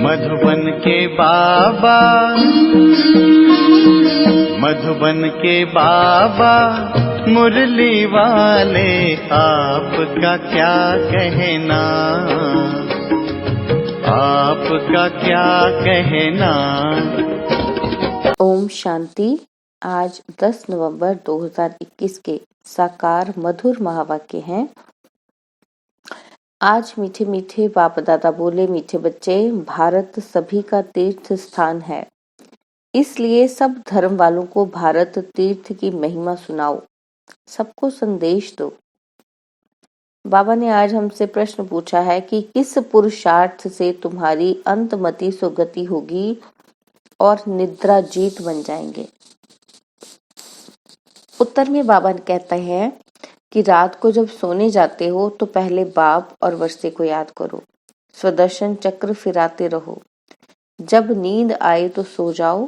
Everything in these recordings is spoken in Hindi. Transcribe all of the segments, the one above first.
मधुबन के बाबा, मधुबन के बाबा मुरली वाले, आपका क्या कहना, आपका क्या कहना। ओम शांति। आज 10 नवंबर 2021 के साकार मधुर महावाक्य हैं। आज मीठे मीठे बाप दादा बोले, मीठे बच्चे, भारत सभी का तीर्थ स्थान है, इसलिए सब धर्म वालों को भारत तीर्थ की महिमा सुनाओ, सबको संदेश दो। बाबा ने आज हमसे प्रश्न पूछा है कि किस पुरुषार्थ से तुम्हारी अंतमति सुगति होगी और निद्रा जीत बन जाएंगे। उत्तर में बाबा कहते हैं कि रात को जब सोने जाते हो तो पहले बाप और वर्षे को याद करो, स्वदर्शन चक्र फिराते रहो, जब नींद आए तो सो जाओ,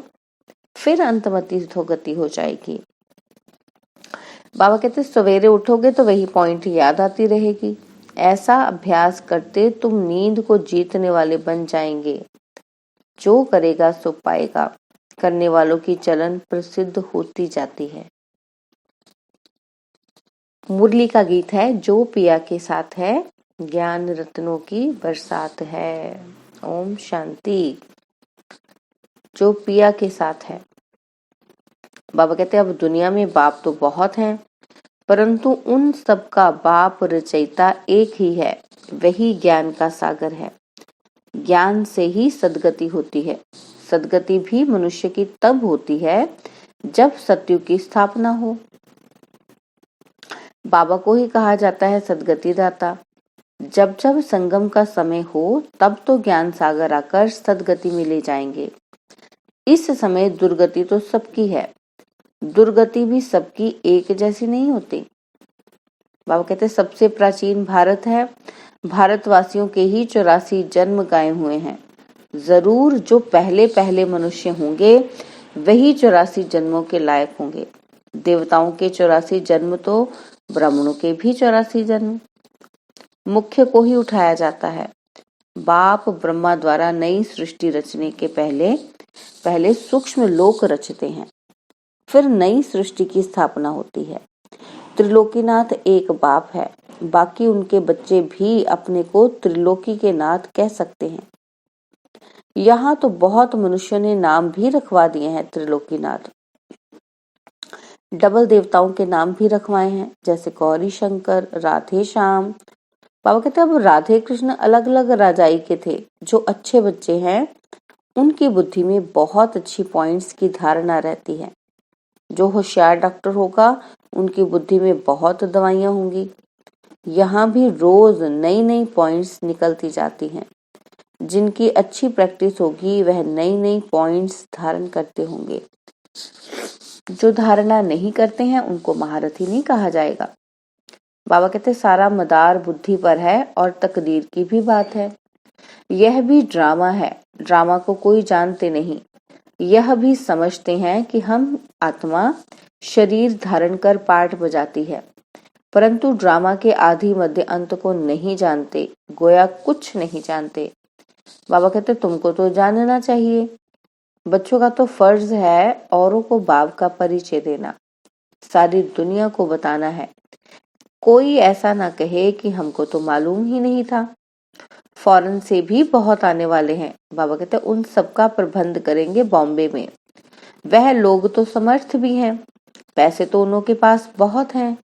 फिर अंतमति गति हो जाएगी। बाबा कहते सवेरे उठोगे तो वही पॉइंट याद आती रहेगी। ऐसा अभ्यास करते तुम नींद को जीतने वाले बन जाएंगे। जो करेगा सो पाएगा, करने वालों की चलन प्रसिद्ध होती जाती है। मुरली का गीत है, जो पिया के साथ है, ज्ञान रत्नों की बरसात है। ओम शांति। जो पिया के साथ है। बाबा कहते हैं अब दुनिया में बाप तो बहुत हैं, परंतु उन सब का बाप रचयिता एक ही है, वही ज्ञान का सागर है। ज्ञान से ही सद्गति होती है। सद्गति भी मनुष्य की तब होती है जब सत्युग की स्थापना हो। बाबा को ही कहा जाता है सद्गति दाता। जब जब संगम का समय हो तब तो ज्ञान सागर आकर सद्गति में ले जाएंगे। इस समय दुर्गति तो सबकी है, दुर्गति भी सबकी एक जैसी नहीं होती। बाबा कहते सबसे प्राचीन भारत है, भारतवासियों के ही 84 जन्म गाए हुए हैं। जरूर जो पहले पहले मनुष्य होंगे वही 84 जन्मों के लायक होंगे। देवताओं के 84 जन्म तो ब्राह्मणों के भी 84 जन्म। मुख्य को ही उठाया जाता है। बाप ब्रह्मा द्वारा नई सृष्टि रचने के पहले सूक्ष्म लोक रचते हैं, फिर नई सृष्टि की स्थापना होती है। त्रिलोकीनाथ एक बाप है, बाकी उनके बच्चे भी अपने को त्रिलोकी के नाथ कह सकते हैं। यहाँ तो बहुत मनुष्यों ने नाम भी रखवा दिए हैं त्रिलोकीनाथ। डबल देवताओं के नाम भी रखवाए हैं, जैसे गौरी शंकर, राधे श्याम। बाबा कहते हैं अब राधे कृष्ण अलग अलग राजाई के थे। जो अच्छे बच्चे हैं उनकी बुद्धि में बहुत अच्छी पॉइंट्स की धारणा रहती है। जो होशियार डॉक्टर होगा उनकी बुद्धि में बहुत दवाइयां होंगी। यहाँ भी रोज नई नई पॉइंट्स निकलती जाती हैं। जिनकी अच्छी प्रैक्टिस होगी वह नई नई पॉइंट्स धारण करते होंगे। जो धारणा नहीं करते हैं उनको महारथी नहीं कहा जाएगा। बाबा कहते सारा मदार बुद्धि पर है और तकदीर की भी बात है। यह भी ड्रामा है, ड्रामा को कोई जानते नहीं। यह भी समझते हैं कि हम आत्मा शरीर धारण कर पाठ बजाती है, परंतु ड्रामा के आदि मध्य अंत को नहीं जानते, गोया कुछ नहीं जानते। बाबा कहते तुमको तो जानना चाहिए। बच्चों का तो फर्ज है औरों को बाप का परिचय देना, सारी दुनिया को बताना है। कोई ऐसा ना कहे कि हमको तो मालूम ही नहीं था। फॉरेन से भी बहुत आने वाले हैं। बाबा कहते उन सबका प्रबंध करेंगे बॉम्बे में। वह लोग तो समर्थ भी हैं, पैसे तो उन्हों के पास बहुत हैं।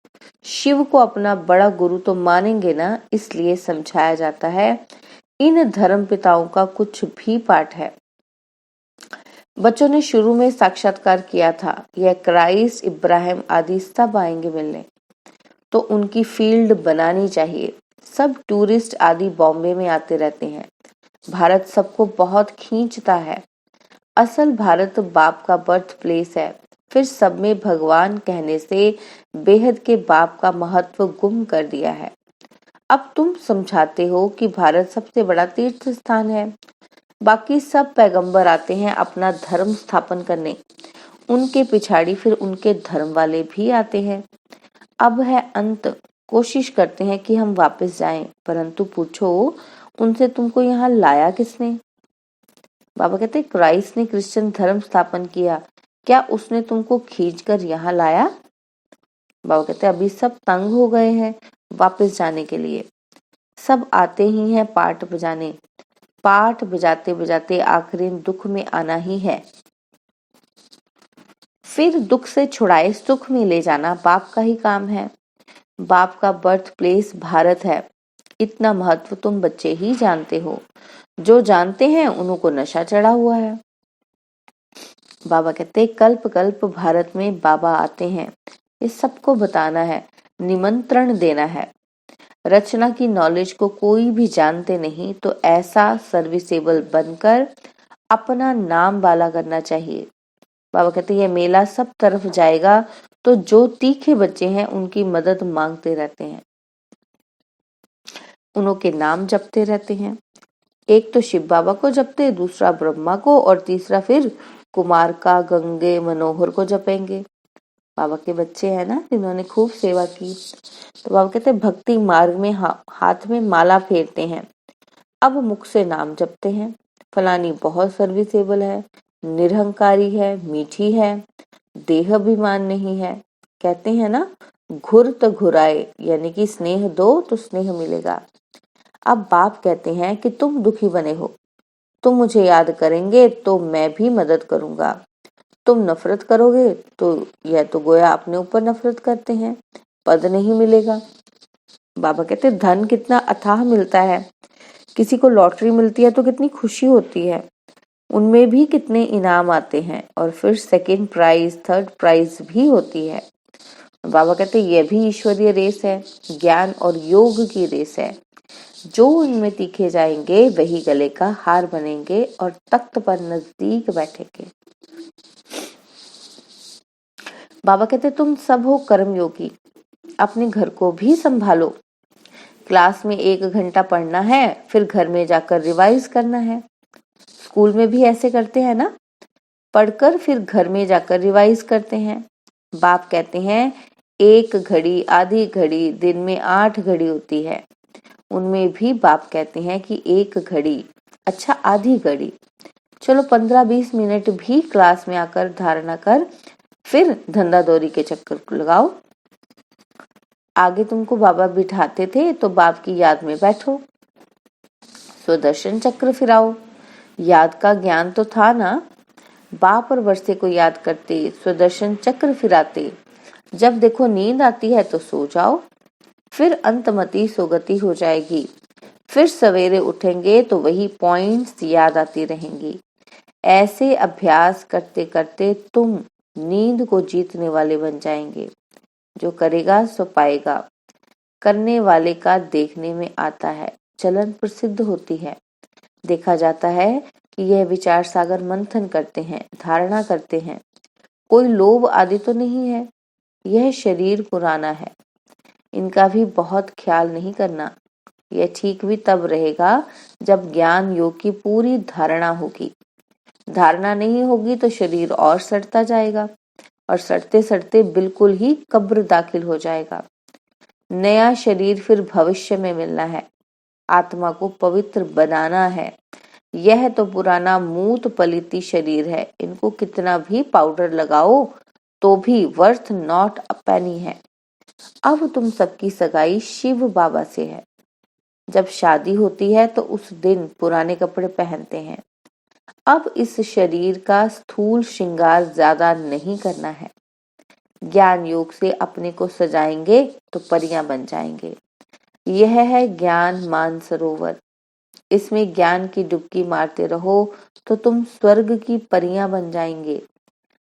शिव को अपना बड़ा गुरु तो मानेंगे ना, इसलिए समझाया जाता है इन धर्म पिताओं का कुछ भी पाठ है। बच्चों ने शुरू में साक्षात्कार किया था, यह क्राइस्ट, इब्राहिम आदि सब आएंगे मिलने, तो उनकी फील्ड बनानी चाहिए। सब टूरिस्ट आदि बॉम्बे में आते रहते हैं। भारत सबको बहुत खींचता है। असल भारत बाप का बर्थ प्लेस है। फिर सब में भगवान कहने से बेहद के बाप का महत्व गुम कर दिया है। अब तुम समझाते हो कि भारत सबसे बड़ा तीर्थ स्थान है। बाकी सब पैगंबर आते हैं अपना धर्म स्थापन करने, उनके पिछाड़ी फिर उनके धर्म वाले भी आते हैं। अब है अंत। कोशिश करते हैं कि हम वापस जाएं, परंतु पूछो उनसे तुमको यहाँ लाया किसने। बाबा कहते हैं क्राइस्ट ने क्रिश्चियन धर्म स्थापन किया, क्या उसने तुमको खींचकर यहाँ लाया? बाबा कहते हैं अभी सब तंग हो गए हैं वापस जाने के लिए, सब आते ही हैं पाठ बजाने, पाठ बजाते बजाते आखिरी दुख में आना ही है, फिर दुख से छुड़ाए सुख में ले जाना बाप का ही काम है। बाप का बर्थ प्लेस भारत है, इतना महत्व तुम बच्चे ही जानते हो, जो जानते हैं उन्हों को नशा चढ़ा हुआ है। बाबा कहते कल्प कल्प भारत में बाबा आते हैं, ये सबको बताना है, निमंत्रण देना है। रचना की नॉलेज को कोई भी जानते नहीं तो ऐसा सर्विसेबल बनकर अपना नाम वाला करना चाहिए। बाबा कहते ये मेला सब तरफ जाएगा तो जो तीखे बच्चे हैं उनकी मदद मांगते रहते हैं, उनके नाम जपते रहते हैं। एक तो शिव बाबा को जपते, दूसरा ब्रह्मा को और तीसरा फिर कुमार का गंगे मनोहर को जपेंगे। बाबा के बच्चे हैं ना जिन्होंने खूब सेवा की। तो बाबा कहते भक्ति मार्ग में हाथ में माला फेरते हैं, अब मुख से नाम जपते हैं। फलानी बहुत सर्विसेबल है, निरहंकारी है, मीठी है, देह अभिमान नहीं है। कहते हैं ना घुर तो घुराए, यानी कि स्नेह दो तो स्नेह मिलेगा। अब बाप कहते हैं कि तुम दुखी बने हो, तुम मुझे याद करेंगे तो मैं भी मदद करूंगा, तुम नफरत करोगे तो यह तो गोया अपने ऊपर नफरत करते हैं, पद नहीं मिलेगा। बाबा कहते धन कितना अथाह मिलता है, किसी को लॉटरी मिलती है तो कितनी खुशी होती है, उनमें भी कितने इनाम आते हैं और फिर सेकंड प्राइज थर्ड प्राइज भी होती है। बाबा कहते यह भी ईश्वरीय रेस है, ज्ञान और योग की रेस है, जो इनमें तीखे जाएंगे वही गले का हार बनेंगे और तख्त पर नजदीक बैठेंगे। बाबा कहते तुम सब हो कर्मयोगी, अपने घर को भी संभालो। क्लास में 1 घंटा पढ़ना है, फिर घर में जाकर रिवाइज करना है। स्कूल में भी ऐसे करते हैं ना, पढ़कर फिर घर में जाकर रिवाइज करते हैं। बाप कहते हैं 1 घड़ी आधी घड़ी दिन में 8 घड़ी होती है, उनमें भी बाप कहते हैं कि 1 घड़ी, अच्छा आधी घड़ी, चलो 15-20 मिनट भी क्लास में आकर धारणा कर, फिर धंधादौरी के चक्कर लगाओ। आगे तुमको बाबा बिठाते थे तो बाप की याद में बैठो, स्वदर्शन चक्र फिराओ। याद का ज्ञान तो था ना, बाप और वर्षे को याद करते, स्वदर्शन चक्र फिराते, जब देखो नींद आती है तो सो जाओ, फिर अंतमति सोगति हो जाएगी, फिर सवेरे उठेंगे तो वही पॉइंट्स याद आती रहेंगी। ऐसे अभ्यास करते करते तुम नींद को जीतने वाले बन जाएंगे। जो करेगा सो पाएगा, करने वाले का देखने में आता है, चलन प्रसिद्ध होती है। देखा जाता है कि यह विचार सागर मंथन करते हैं, धारणा करते हैं, कोई लोभ आदि तो नहीं है। यह शरीर पुराना है, इनका भी बहुत ख्याल नहीं करना। यह ठीक भी तब रहेगा जब ज्ञान योग की पूरी धारणा होगी। धारणा नहीं होगी तो शरीर और सड़ता जाएगा और सड़ते सड़ते बिल्कुल ही कब्र दाखिल हो जाएगा। नया शरीर फिर भविष्य में मिलना है, आत्मा को पवित्र बनाना है। यह तो पुराना मूत पलिती शरीर है, इनको कितना भी पाउडर लगाओ तो भी वर्थ नॉट अ पेनी है। अब तुम सबकी सगाई शिव बाबा से है। जब शादी होती है तो उस दिन पुराने कपड़े पहनते हैं। अब इस शरीर का स्थूल श्रृंगार ज्यादा नहीं करना है। ज्ञान योग से अपने को सजाएंगे तो परियां बन जाएंगे। यह है ज्ञान मानसरोवर, इसमें ज्ञान की डुबकी मारते रहो तो तुम स्वर्ग की परियां बन जाएंगे।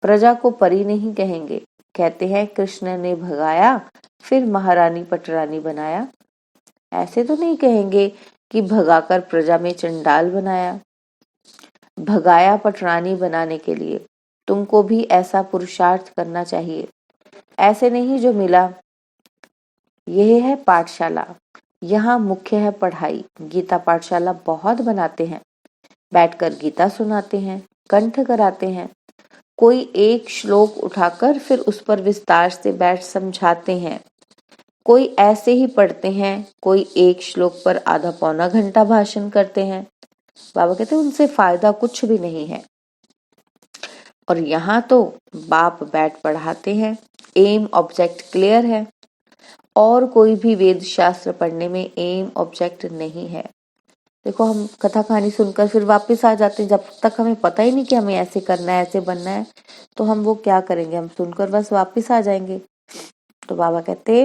प्रजा को परी नहीं कहेंगे, कहते हैं कृष्ण ने भगाया फिर महारानी पटरानी बनाया। ऐसे तो नहीं कहेंगे कि भगाकर प्रजा में चंडाल बनाया। भगाया पटरानी बनाने के लिए, तुमको भी ऐसा पुरुषार्थ करना चाहिए। ऐसे नहीं जो मिला। यह है पाठशाला, यहाँ मुख्य है पढ़ाई। गीता पाठशाला बहुत बनाते हैं, बैठकर गीता सुनाते हैं, कंठ कराते हैं। कोई एक श्लोक उठाकर फिर उस पर विस्तार से बैठ समझाते हैं। कोई ऐसे ही पढ़ते हैं, कोई एक श्लोक पर आधा पौना घंटा भाषण करते हैं। बाबा कहते हैं उनसे फायदा कुछ भी नहीं है। और यहाँ तो बाप बैठ पढ़ाते हैं, एम ऑब्जेक्ट क्लियर है, और कोई भी वेद शास्त्र पढ़ने में एम ऑब्जेक्ट नहीं है। देखो हम कथा कहानी सुनकर फिर वापस आ जाते हैं, जब तक हमें पता ही नहीं कि हमें ऐसे करना है, ऐसे बनना है, तो हम वो क्या करेंगे, हम सुनकर बस वापस आ जाएंगे। तो बाबा कहते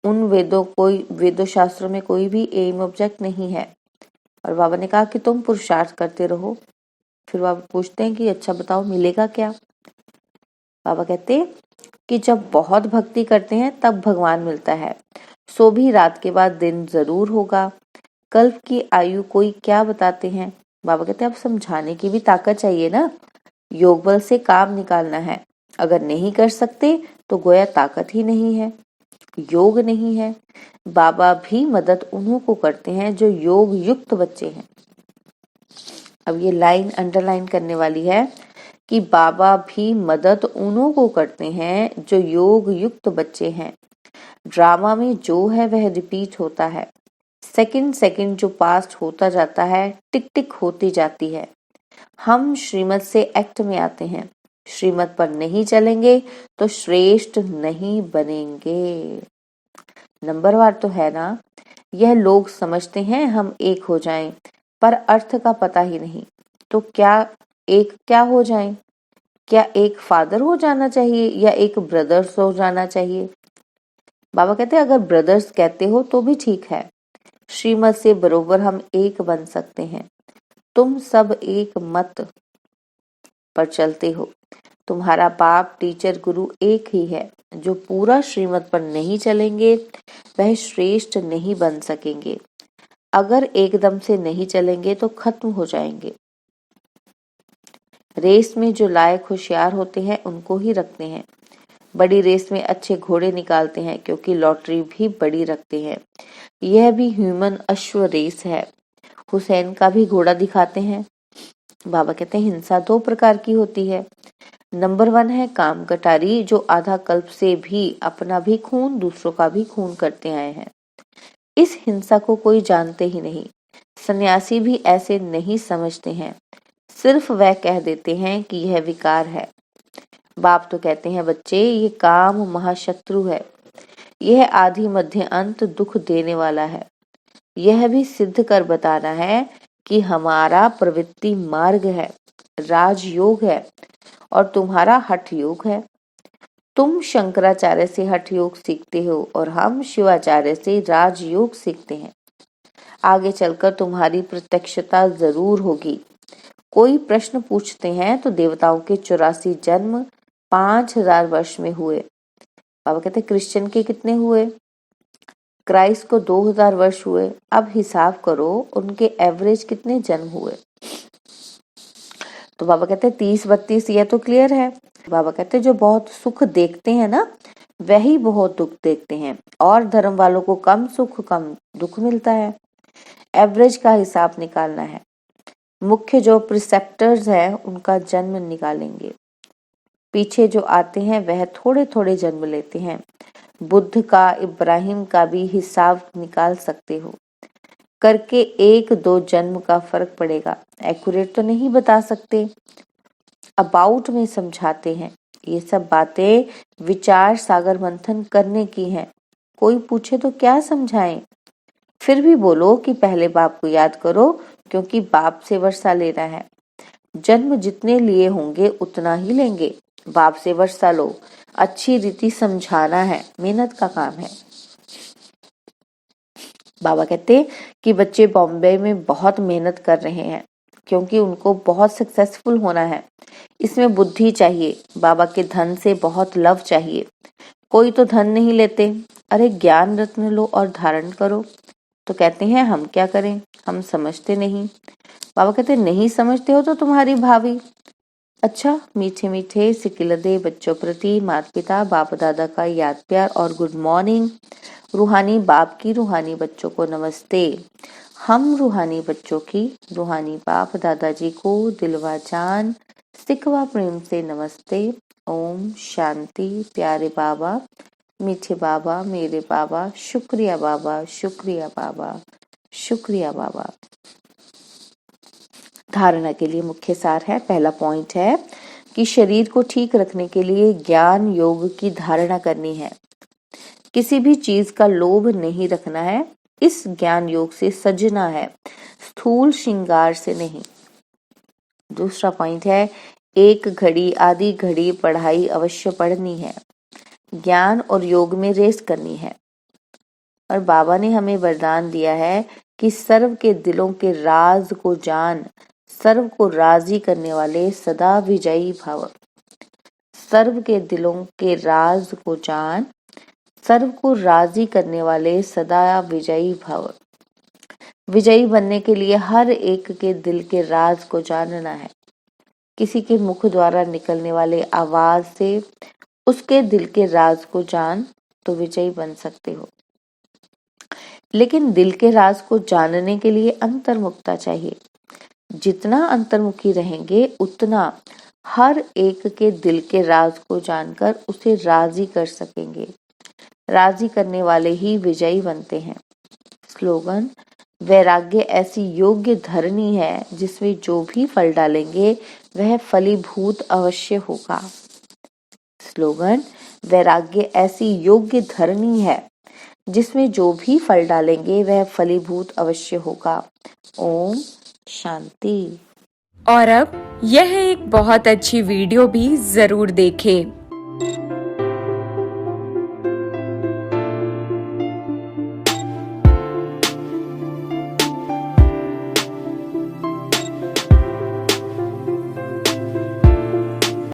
उन वेदों शास्त्रों में कोई भी एम ऑब्जेक्ट नहीं है। और बाबा ने कहा कि तुम पुरुषार्थ करते रहो। फिर बाबा पूछते हैं कि अच्छा बताओ मिलेगा क्या। बाबा कहते कि जब बहुत भक्ति करते हैं तब भगवान मिलता है, सो भी रात के बाद दिन जरूर होगा। कल्प की आयु कोई क्या बताते हैं। बाबा कहते अब समझाने की भी ताकत चाहिए ना, योग बल से काम निकालना है। अगर नहीं कर सकते तो गोया ताकत ही नहीं है, योग नहीं है। बाबा भी मदद उन्हों को करते हैं जो योग युक्त बच्चे हैं। अब ये लाइन अंडरलाइन करने वाली है कि बाबा भी मदद उन्हों को करते हैं जो योग युक्त बच्चे हैं। ड्रामा में जो है वह रिपीट होता है, सेकंड सेकंड जो पास्ट होता जाता है, टिक टिक होती जाती है। हम श्रीमत से एक्ट में आते हैं, श्रीमत पर नहीं चलेंगे तो श्रेष्ठ नहीं बनेंगे। नंबरवार तो है ना। यह लोग समझते हैं हम एक हो जाएं, पर अर्थ का पता ही नहीं। तो क्या हो जाएं? क्या एक फादर हो जाना चाहिए या एक ब्रदर्स हो जाना चाहिए? बाबा कहते हैं अगर ब्रदर्स कहते हो तो भी ठीक है, श्रीमत से बरोबर हम एक बन सकते हैं। तुम सब एक मत पर चलते हो, तुम्हारा बाप टीचर गुरु एक ही है। जो पूरा श्रीमत पर नहीं चलेंगे वह श्रेष्ठ नहीं बन सकेंगे। अगर एकदम से नहीं चलेंगे तो खत्म हो जाएंगे। रेस में जो लायक होशियार होते हैं उनको ही रखते हैं। बड़ी रेस में अच्छे घोड़े निकालते हैं क्योंकि लॉटरी भी बड़ी रखते हैं। यह भी ह्यूमन अश्व रेस है। हुसैन का भी घोड़ा दिखाते हैं। बाबा कहते हैं हिंसा दो प्रकार की होती है। नंबर 1 है काम कटारी, जो आधा कल्प से भी अपना भी खून दूसरों का भी खून करते आए हैं। इस हिंसा को कोई जानते ही नहीं। सन्यासी भी ऐसे नहीं समझते हैं, सिर्फ वह कह देते हैं कि यह विकार है। बाप तो कहते हैं बच्चे ये काम महाशत्रु है, यह आदि मध्य अंत दुख देने वाला है। यह भी सिद्ध कर बताना है कि हमारा प्रवृत्ति मार्ग है, राजयोग है, और तुम्हारा हठ योग है। तुम शंकराचार्य से हठ योग सीखते हो और हम शिवाचार्य से राजयोग सीखते हैं। आगे चलकर तुम्हारी प्रत्यक्षता जरूर होगी। कोई प्रश्न पूछते हैं तो देवताओं के 84 जन्म 5000 वर्ष में हुए। बाबा कहते क्रिश्चियन के कितने हुए? क्राइस्ट को 2000 वर्ष हुए। अब हिसाब करो उनके एवरेज कितने जन्म हुए। तो बाबा कहते 30-32, यह तो क्लियर है। बाबा कहते जो बहुत सुख देखते हैं ना वही बहुत दुख देखते हैं, और धर्म वालों को कम सुख कम दुख मिलता है। एवरेज का हिसाब निकालना है। मुख्य जो प्रिसेप्टर्स है उनका जन्म निकालेंगे, पीछे जो आते हैं वह थोड़े थोड़े जन्म लेते हैं। बुद्ध का, इब्राहिम का भी हिसाब निकाल सकते हो करके, 1-2 जन्म का फर्क पड़ेगा। एक्यूरेट तो नहीं बता सकते, अबाउट में समझाते हैं। ये सब बातें विचार सागर मंथन करने की हैं। कोई पूछे तो क्या समझाएं? फिर भी बोलो कि पहले बाप को याद करो, क्योंकि बाप से वर्षा लेना है। जन्म जितने लिए होंगे उतना ही लेंगे। बाप से वर्षा लो, अच्छी रीति समझाना है, मेहनत का काम है। बाबा कहते कि बच्चे बॉम्बे में बहुत मेहनत कर रहे हैं क्योंकि उनको बहुत सक्सेसफुल होना है। इसमें बुद्धि चाहिए, बाबा के धन से बहुत लव चाहिए। कोई तो धन नहीं लेते, अरे ज्ञान रत्न लो और धारण करो। तो कहते हैं हम क्या करें, हम समझते नहीं। बाबा कहते नहीं समझते हो तो तुम्हारी भावी। अच्छा, मीठे मीठे सिकिलदे बच्चों प्रति माता पिता बाप दादा का याद प्यार और गुड मॉर्निंग। रूहानी बाप की रूहानी बच्चों को नमस्ते। हम रूहानी बच्चों की रूहानी बाप दादाजी को दिलवा जान सिकवा प्रेम से नमस्ते। ओम शांति। प्यारे बाबा, मीठे बाबा, मेरे बाबा, शुक्रिया बाबा, शुक्रिया बाबा, शुक्रिया बाबा। धारणा के लिए मुख्य सार है। पहला पॉइंट है कि शरीर को ठीक रखने के लिए ज्ञान योग की धारणा करनी है। किसी भी चीज का लोभ नहीं रखना है। इस ज्ञान योग से सजना है, स्थूल श्रृंगार से नहीं। दूसरा पॉइंट है, एक घड़ी आधी घड़ी पढ़ाई अवश्य पढ़नी है। ज्ञान और योग में रेस करनी है। और बाबा ने हमें वरदान दिया है कि सर्व के दिलों के राज को जान, सर्व को राजी करने वाले सदा विजयी भव। सर्व के दिलों के राज को जान, सर्व को राजी करने वाले सदा विजयी भव। विजयी बनने के लिए हर एक के दिल के राज को जानना है। किसी के मुख द्वारा निकलने वाले आवाज से उसके दिल के राज को जान तो विजयी बन सकते हो। लेकिन दिल के राज को जानने के लिए अंतर्मुखता चाहिए। जितना अंतर्मुखी रहेंगे उतना हर एक के दिल के राज को जानकर उसे राजी कर सकेंगे। राजी करने वाले ही विजयी बनते हैं। स्लोगन, वैराग्य ऐसी योग्य धरनी है जिसमें जो भी फल डालेंगे वह फलीभूत अवश्य होगा। स्लोगन, वैराग्य ऐसी योग्य धरनी है जिसमें जो भी फल डालेंगे वह फलीभूत अवश्य होगा। ओम शांति। और अब यह एक बहुत अच्छी वीडियो भी जरूर देखें।